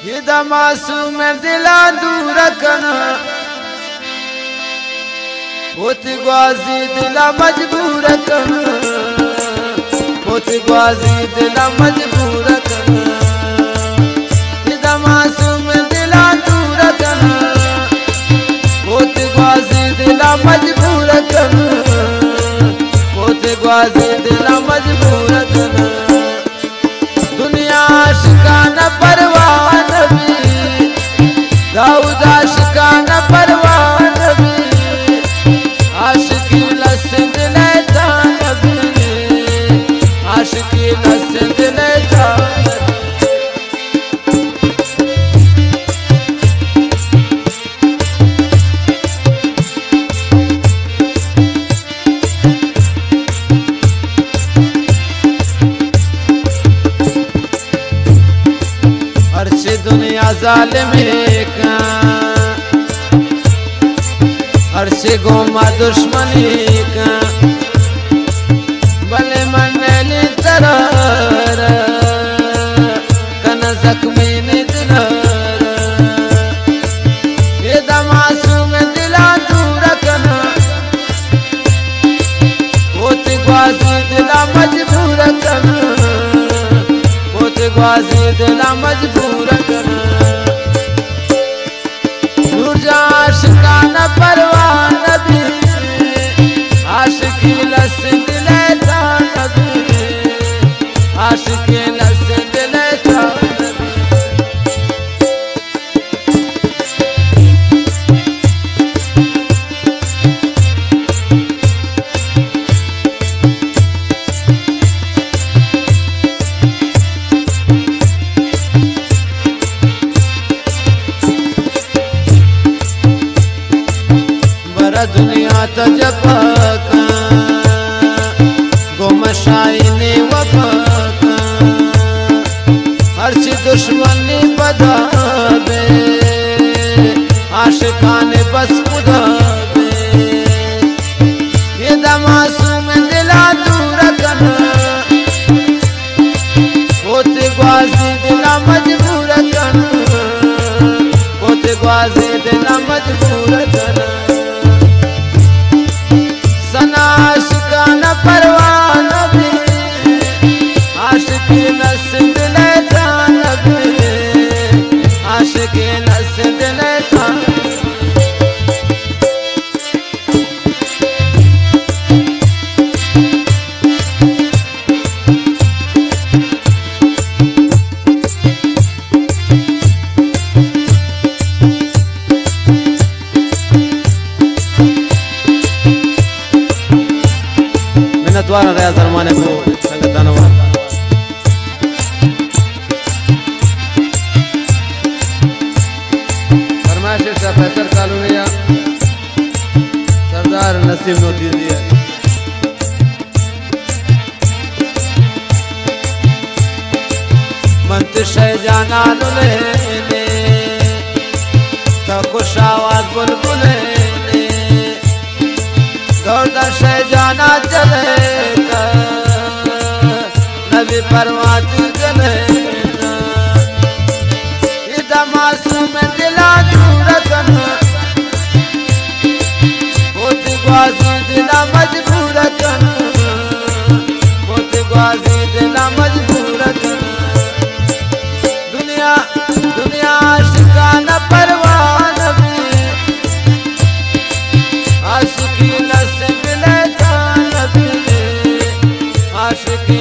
ये दा मासूम दिला दूर कना होत ग्वाजी दिला मजबूर कना होत ग्वाजी दिला मजबूर कना ये दा मासूम दिला दूर कना होत ग्वाजी दिला मजबूर कना होत ग्वाजी दिला मजबूर कना दुनिया शिकाना परवाह नबी दाऊद आशिकाना परवाह नबी आशिकी लसिंद लेता नबी आशिकी लसिंद लेता अर्शे दुनिया जालिम का अर्शे गोमा दुश्मनी का भले मंडली तरर कन जख्मी निदर ये मासूम दिला दूर कना होत ग्वाजी दिला मजबूर कना ग्वाजी दिला मजबूर कना आशिकाना परवाह नबी आशिकी लसिंद लेता नबी आशिकी लसिंद लेता दुनिया तजपका गुमशाइनी वफका हर्ष दुश्मनी बदाबे आशिकाने बस खुदाबे ये मासूम दिला दूर कना होते ग्वाजी दिला मजबूर कना होते ग्वाजी दिला मजबूर कना आशिकाना परवाह नबी आशिकी लसिंद लेता नबी आशिकी लसिंद लेता द्वारा रहा जरमाने को संगत धन्यवाद फरमाइश से फैसल कॉलोनिया सरदार नसीम नोती दिया मंत शह जाना लुले तो खुश आवाज बुलबुले दौड़ शह जाना चले नबी परवात चले इदा मासूम दिला दूर कना होत ग्वाजी दिला मजबूर कना होत ग्वाजी दिला मजबूर कना दुनिया दुनिया आशिकाना परवाह नबी आशिकी लसिंद लेता नबी आशिकी